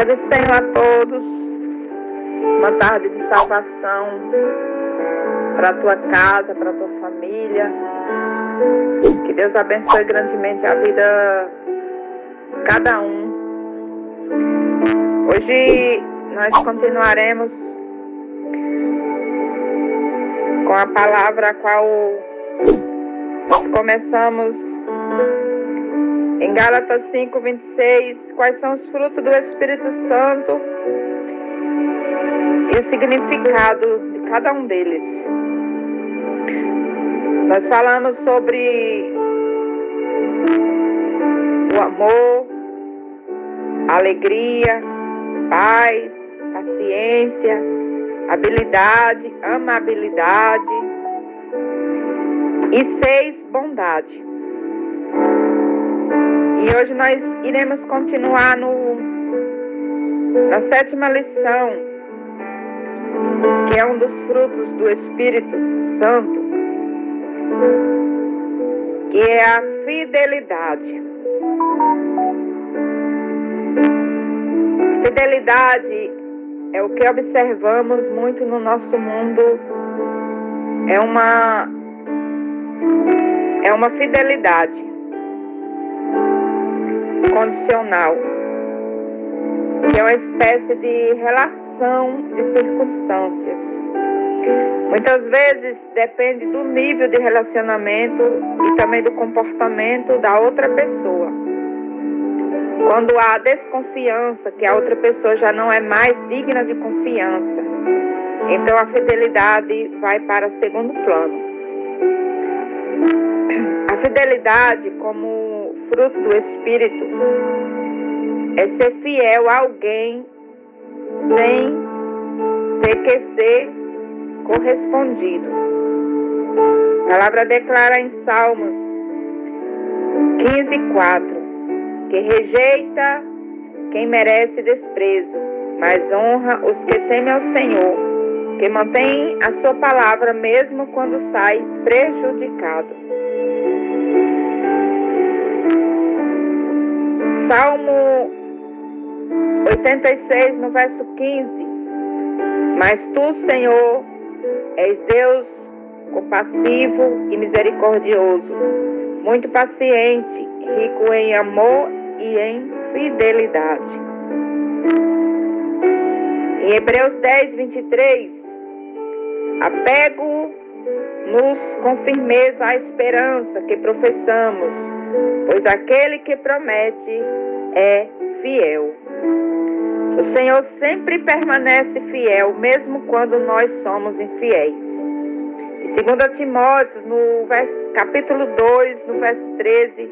Pai do Senhor a todos, uma tarde de salvação para a tua casa, para a tua família. Que Deus abençoe grandemente a vida de cada um. Hoje nós continuaremos com a palavra a qual nós começamos em Gálatas 5:26, quais são os frutos do Espírito Santo e o significado de cada um deles. Nós falamos sobre o amor, a alegria, paz, paciência, habilidade, amabilidade e 6, bondade. E hoje nós iremos continuar na 7ª lição, que é um dos frutos do Espírito Santo, que é a fidelidade. A fidelidade é o que observamos muito no nosso mundo, é uma fidelidade condicional, que é uma espécie de relação de circunstâncias. Muitas vezes depende do nível de relacionamento e também do comportamento da outra pessoa. Quando há desconfiança, que a outra pessoa já não é mais digna de confiança, então a fidelidade vai para segundo plano. A fidelidade, como fruto do Espírito, é ser fiel a alguém sem ter que ser correspondido. A palavra declara em Salmos 15:4, que rejeita quem merece desprezo, mas honra os que temem ao Senhor, que mantém a sua palavra mesmo quando sai prejudicado. Salmo 86, no verso 15. Mas tu, Senhor, és Deus compassivo e misericordioso, muito paciente, rico em amor e em fidelidade. Em Hebreus 10:23, apego-nos com firmeza à esperança que professamos, pois aquele que promete é fiel. O Senhor sempre permanece fiel, mesmo quando nós somos infiéis. Em 2 Timóteo, capítulo 2, no verso 13,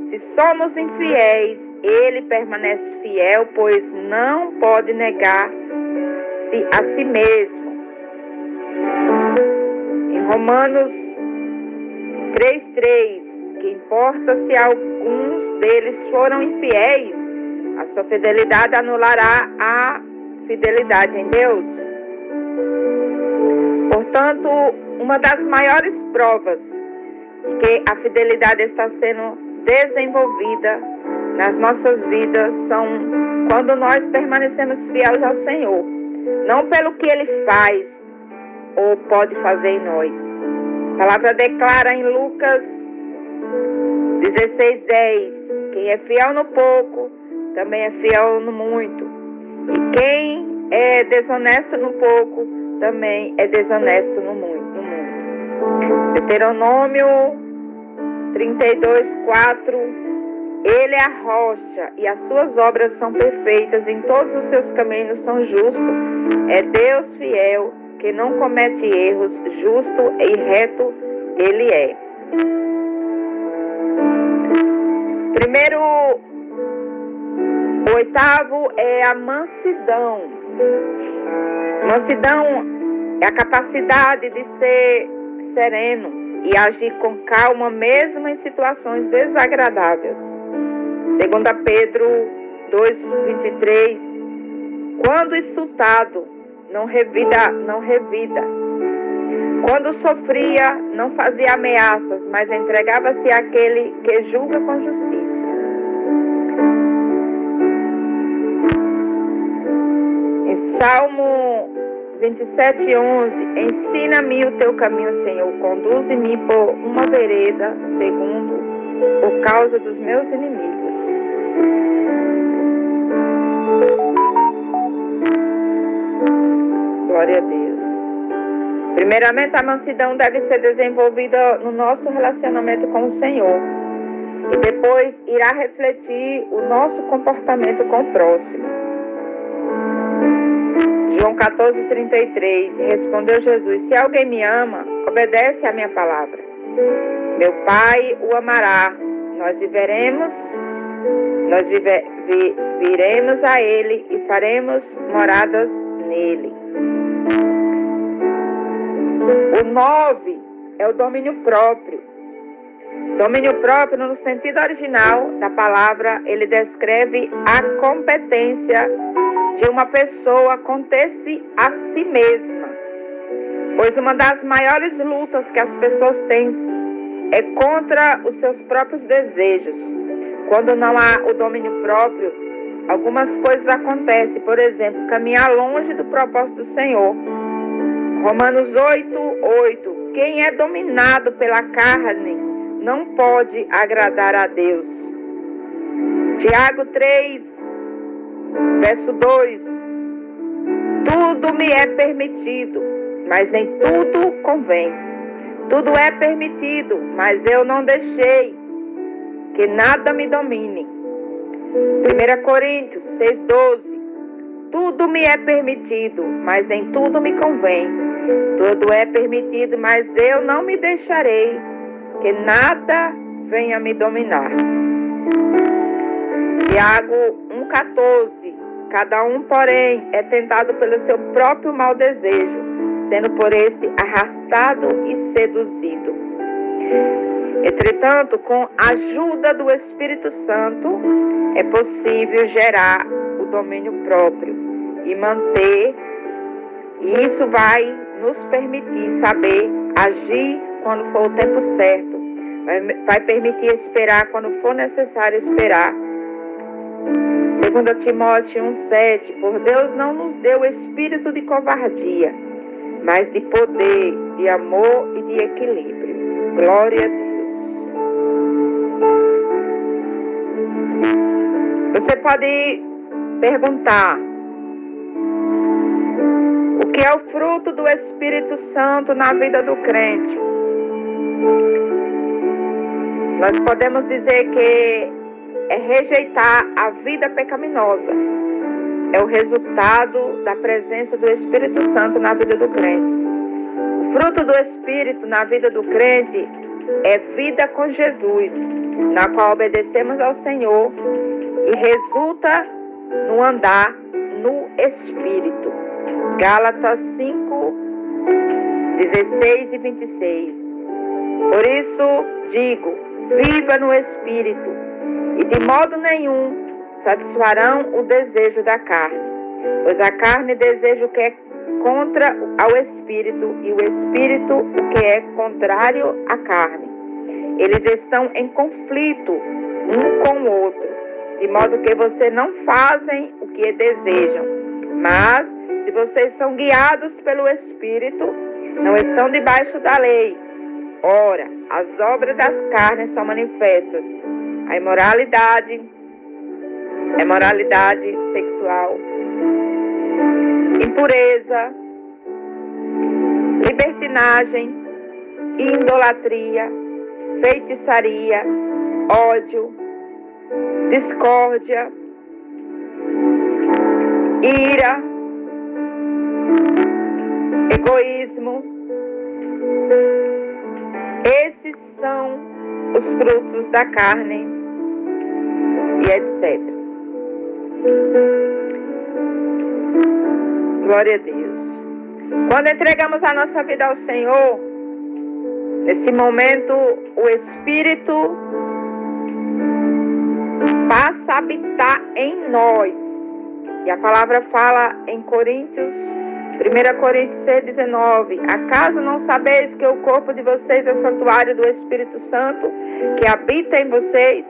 se somos infiéis, ele permanece fiel, pois não pode negar-se a si mesmo. Em Romanos 3:3, que importa se alguns deles foram infiéis, a sua fidelidade anulará a fidelidade em Deus. Portanto, uma das maiores provas de que a fidelidade está sendo desenvolvida nas nossas vidas são quando nós permanecemos fiéis ao Senhor, não pelo que Ele faz ou pode fazer em nós. A palavra declara em Lucas 16:10, quem é fiel no pouco, também é fiel no muito. E quem é desonesto no pouco, também é desonesto no muito. Deuteronômio 32:4, ele é a rocha e as suas obras são perfeitas, em todos os seus caminhos são justos. É Deus fiel, que não comete erros, justo e reto ele é. Primeiro, o 8º é a mansidão. Mansidão é a capacidade de ser sereno e agir com calma, mesmo em situações desagradáveis. 2 Pedro 2:23, quando insultado, não revida. Quando sofria, não fazia ameaças, mas entregava-se àquele que julga com justiça. Salmo 27:11. Ensina-me o teu caminho, Senhor. Conduze-me por uma vereda segundo por causa dos meus inimigos. Glória a Deus. Primeiramente, a mansidão deve ser desenvolvida no nosso relacionamento com o Senhor. E depois irá refletir o nosso comportamento com o próximo. João 14:33. Respondeu Jesus: se alguém me ama, obedece à minha palavra. Meu Pai o amará. Nós viremos a Ele e faremos moradas nele. O 9 é o domínio próprio. Domínio próprio, no sentido original da palavra, ele descreve a competência de uma pessoa conter-se a si mesma. Pois uma das maiores lutas que as pessoas têm é contra os seus próprios desejos. Quando não há o domínio próprio, algumas coisas acontecem. Por exemplo, caminhar longe do propósito do Senhor. Romanos 8:8. Quem é dominado pela carne não pode agradar a Deus. Tiago 3:2. Tudo me é permitido, mas nem tudo convém. Tudo é permitido, mas eu não deixei que nada me domine. 1 Coríntios 6:12. Tudo me é permitido, mas nem tudo me convém. Tudo é permitido, mas eu não me deixarei que nada venha me dominar. Tiago 1:14. Cada um, porém, é tentado pelo seu próprio mau desejo, sendo por este arrastado e seduzido. Entretanto, com a ajuda do Espírito Santo, é possível gerar o domínio próprio e manter, e isso vai nos permitir saber agir quando for o tempo certo, vai permitir esperar quando for necessário esperar. 2 Timóteo 1:7. Por Deus não nos deu espírito de covardia, mas de poder, de amor e de equilíbrio. Glória a Deus. Você pode perguntar: o que é o fruto do Espírito Santo na vida do crente? Nós podemos dizer que é rejeitar a vida pecaminosa. É o resultado da presença do Espírito Santo na vida do crente. O fruto do Espírito na vida do crente é vida com Jesus, na qual obedecemos ao Senhor e resulta no andar no Espírito. Gálatas 5:16 e 26. Por isso digo, viva no Espírito, e de modo nenhum satisfarão o desejo da carne. Pois a carne deseja o que é contra ao Espírito, e o Espírito o que é contrário à carne. Eles estão em conflito um com o outro, de modo que vocês não fazem o que desejam. Mas, se vocês são guiados pelo Espírito, não estão debaixo da lei. Ora, as obras das carnes são manifestas: a imoralidade sexual, impureza, libertinagem, idolatria, feitiçaria, ódio, discórdia, ira, egoísmo. Esses são os frutos da carne e etc. Glória a Deus. Quando entregamos a nossa vida ao Senhor, nesse momento o Espírito passa a habitar em nós. E a palavra fala em 1 Coríntios 6:19. Acaso não sabeis que o corpo de vocês é santuário do Espírito Santo, que habita em vocês,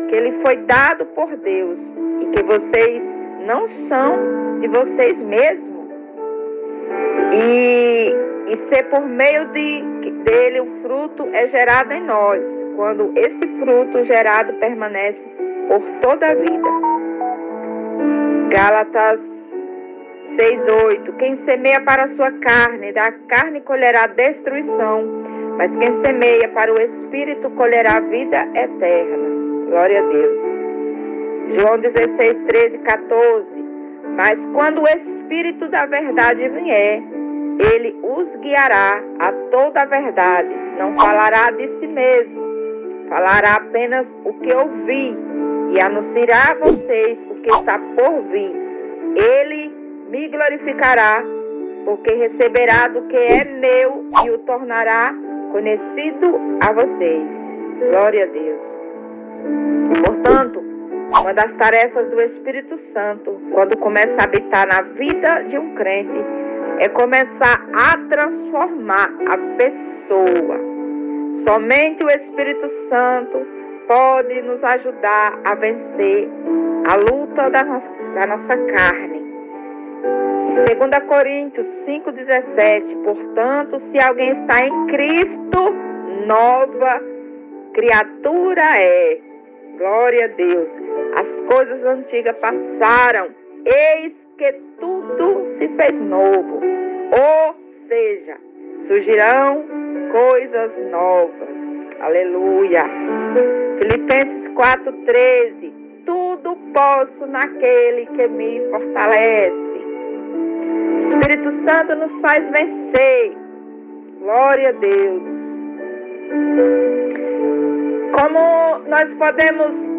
que ele foi dado por Deus, e que vocês não são de vocês mesmos e ser por meio dele o fruto é gerado em nós, quando este fruto gerado permanece por toda a vida. Gálatas 6:8. Quem semeia para a sua carne, da carne colherá destruição, mas quem semeia para o Espírito colherá vida eterna. Glória a Deus. João 16:13-14. Mas quando o Espírito da verdade vier, ele os guiará a toda a verdade. Não falará de si mesmo, falará apenas o que ouvi e anunciará a vocês o que está por vir. Ele me glorificará, porque receberá do que é meu e o tornará conhecido a vocês. Glória a Deus. Portanto, uma das tarefas do Espírito Santo, quando começa a habitar na vida de um crente, é começar a transformar a pessoa. Somente o Espírito Santo pode nos ajudar a vencer a luta da nossa carne. 2 Coríntios 5:17. Portanto, se alguém está em Cristo, nova criatura é. Glória a Deus. As coisas antigas passaram, eis que tudo se fez novo. Ou seja, surgirão coisas novas. Aleluia. Filipenses 4:13. Tudo posso naquele que me fortalece. O Espírito Santo nos faz vencer. Glória a Deus. Como nós podemos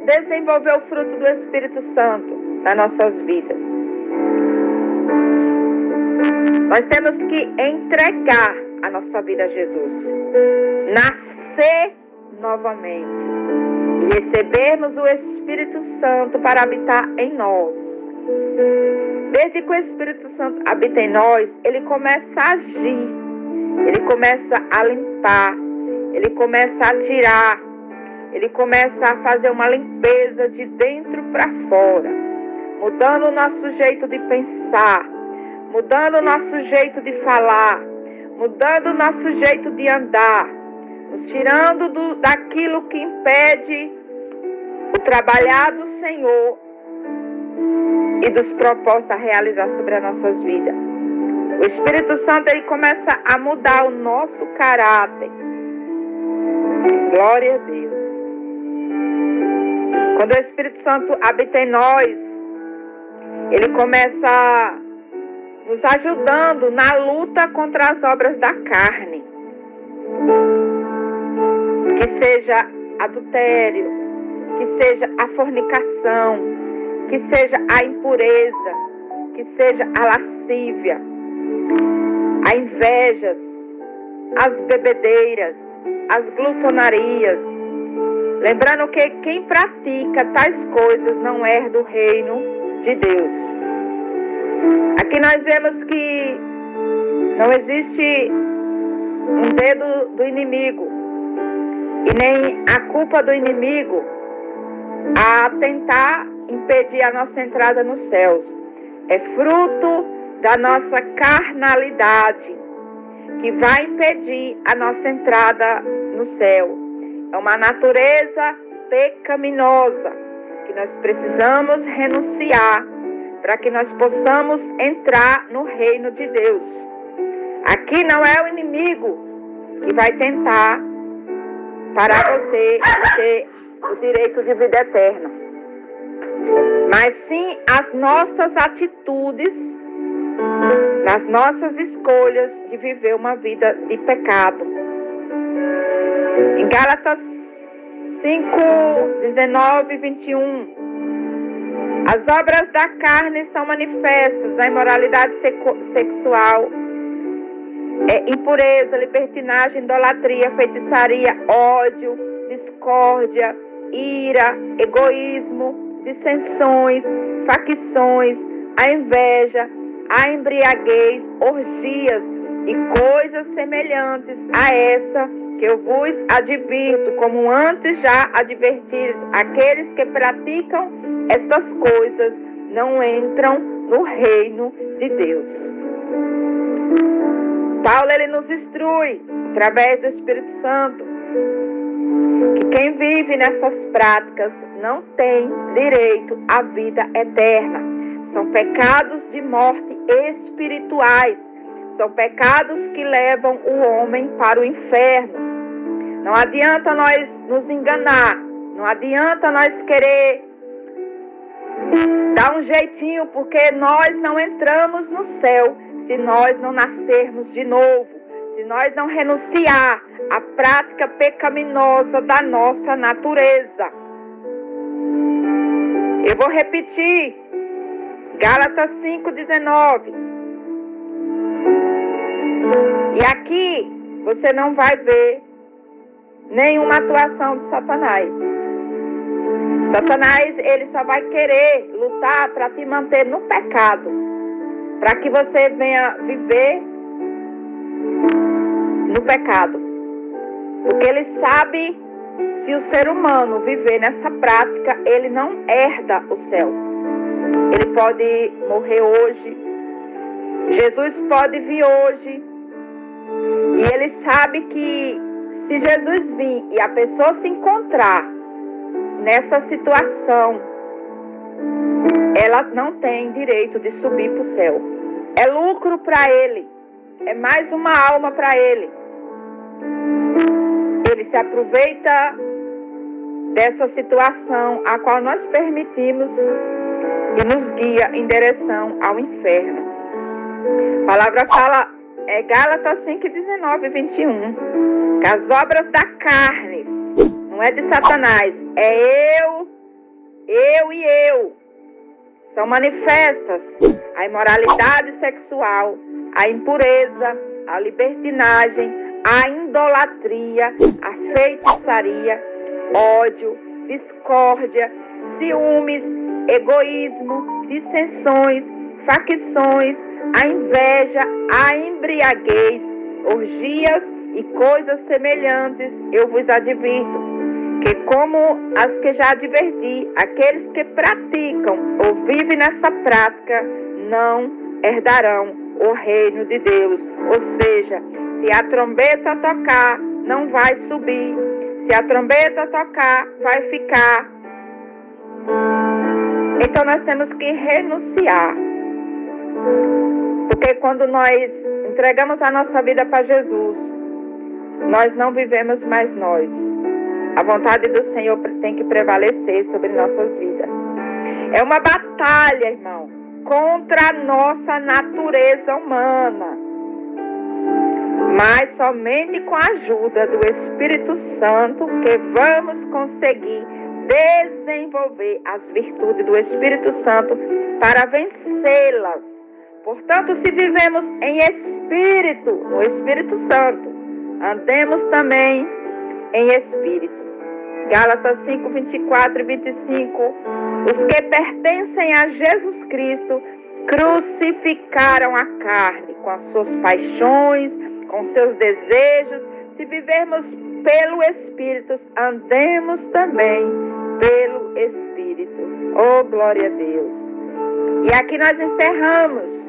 desenvolver o fruto do Espírito Santo nas nossas vidas? Nós temos que entregar a nossa vida a Jesus. Nascer novamente. E recebermos o Espírito Santo para habitar em nós. Desde que o Espírito Santo habita em nós, ele começa a agir, ele começa a limpar, ele começa a tirar, ele começa a fazer uma limpeza de dentro para fora, mudando o nosso jeito de pensar, mudando o nosso jeito de falar, mudando o nosso jeito de andar, nos tirando daquilo que impede o trabalhar do Senhor e dos propósitos a realizar sobre as nossas vidas. O Espírito Santo, ele começa a mudar o nosso caráter. Glória a Deus. Quando o Espírito Santo habita em nós, ele começa nos ajudando na luta contra as obras da carne. Que seja adultério, que seja a fornicação, que seja a impureza, que seja a lascívia, a invejas, as bebedeiras, as glutonarias. Lembrando que quem pratica tais coisas não é do reino de Deus. Aqui nós vemos que não existe um dedo do inimigo e nem a culpa do inimigo a tentar impedir a nossa entrada nos céus. É fruto da nossa carnalidade que vai impedir a nossa entrada no céu. É uma natureza pecaminosa que nós precisamos renunciar para que nós possamos entrar no reino de Deus. Aqui não é o inimigo que vai tentar parar você de ter o direito de vida eterna, mas sim as nossas atitudes, nas nossas escolhas de viver uma vida de pecado. Em Gálatas 5:19-21, as obras da carne são manifestas: a imoralidade sexual, impureza, libertinagem, idolatria, feitiçaria, ódio, discórdia, ira, egoísmo, dissensões, facções, a inveja, a embriaguez, orgias e coisas semelhantes a essa que eu vos advirto, como antes já advertis. Aqueles que praticam estas coisas não entram no reino de Deus. Paulo, ele nos instrui, através do Espírito Santo, que quem vive nessas práticas não tem direito à vida eterna. São pecados de morte espirituais. São pecados que levam o homem para o inferno. Não adianta nós nos enganar. Não adianta nós querer dar um jeitinho, porque nós não entramos no céu se nós não nascermos de novo. Se nós não renunciar à prática pecaminosa da nossa natureza. Eu vou repetir. Gálatas 5:19. E aqui você não vai ver nenhuma atuação de Satanás. Satanás, ele só vai querer lutar para te manter no pecado, para que você venha viver no pecado. Porque ele sabe, se o ser humano viver nessa prática, ele não herda o céu. Ele pode morrer hoje, Jesus pode vir hoje, e ele sabe que se Jesus vir e a pessoa se encontrar nessa situação, ela não tem direito de subir para o céu. É lucro para ele, é mais uma alma para ele. Ele se aproveita dessa situação a qual nós permitimos e nos guia em direção ao inferno. A palavra fala, Gálatas 5:19-21, que as obras da carne, não é de Satanás, é eu e eu. São manifestas a imoralidade sexual, a impureza, a libertinagem, a idolatria, a feitiçaria, ódio, discórdia, ciúmes, egoísmo, dissensões, facções, a inveja, a embriaguez, orgias e coisas semelhantes. Eu vos advirto que, como as que já adverti, aqueles que praticam ou vivem nessa prática não herdarão o reino de Deus. Ou seja, se a trombeta tocar, não vai subir. Se a trombeta tocar, vai ficar. Então nós temos que renunciar. Porque quando nós entregamos a nossa vida para Jesus, nós não vivemos mais nós. A vontade do Senhor tem que prevalecer sobre nossas vidas. É uma batalha, irmão, contra a nossa natureza humana. Mas somente com a ajuda do Espírito Santo que vamos conseguir desenvolver as virtudes do Espírito Santo para vencê-las. Portanto, se vivemos em Espírito, no Espírito Santo, andemos também em Espírito. Gálatas 5:24-25. Os que pertencem a Jesus Cristo crucificaram a carne com as suas paixões, com seus desejos. Se vivermos pelo Espírito, andemos também pelo Espírito. Oh, glória a Deus. E aqui nós encerramos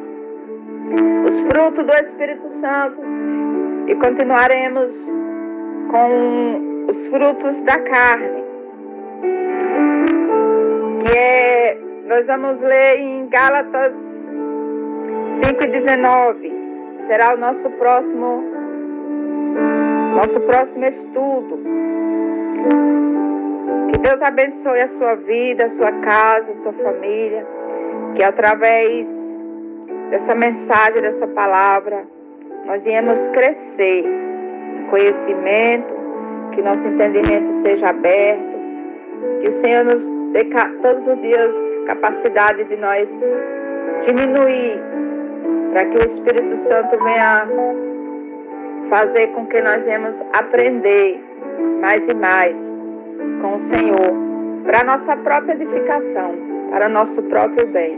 os frutos do Espírito Santo e continuaremos com os frutos da carne, que nós vamos ler em Gálatas 5:19. Será o nosso próximo estudo. Que Deus abençoe a sua vida, a sua casa, a sua família. Que através dessa mensagem, dessa palavra, nós viemos crescer em conhecimento, que nosso entendimento seja aberto, que o Senhor nos dê todos os dias capacidade de nós diminuir, para que o Espírito Santo venha fazer com que nós venhamos aprender mais e mais com o Senhor, para a nossa própria edificação, para o nosso próprio bem.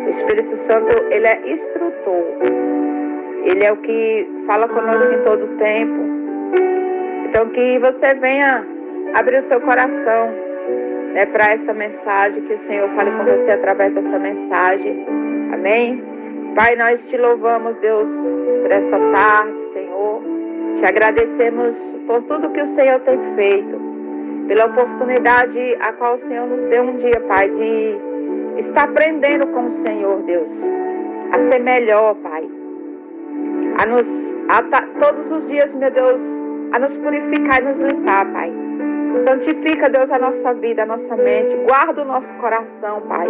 O Espírito Santo, ele é instrutor. Ele é o que fala conosco em todo o tempo. Então, que você venha abrir o seu coração né, para essa mensagem, que o Senhor fale com você através dessa mensagem. Amém? Pai, nós te louvamos, Deus, por essa tarde, Senhor. Te agradecemos por tudo que o Senhor tem feito, pela oportunidade a qual o Senhor nos deu um dia, Pai, de estar aprendendo com o Senhor, Deus, a ser melhor, Pai. Todos os dias, meu Deus, a nos purificar e nos limpar, Pai. Santifica, Deus, a nossa vida, a nossa mente. Guarda o nosso coração, Pai.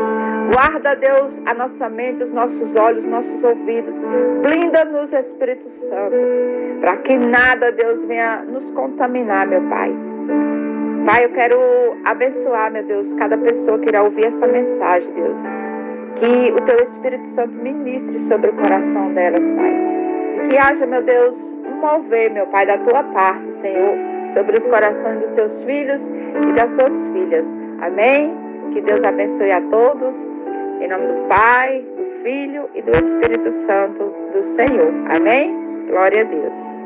Guarda, Deus, a nossa mente, os nossos olhos, nossos ouvidos. Blinda-nos, Espírito Santo, para que nada, Deus, venha nos contaminar, meu Pai. Pai, eu quero abençoar, meu Deus, cada pessoa que irá ouvir essa mensagem, Deus. Que o Teu Espírito Santo ministre sobre o coração delas, Pai. E que haja, meu Deus, um mover, meu Pai, da Tua parte, Senhor, sobre os corações dos Teus filhos e das Tuas filhas. Amém? Que Deus abençoe a todos. Em nome do Pai, do Filho e do Espírito Santo do Senhor. Amém? Glória a Deus.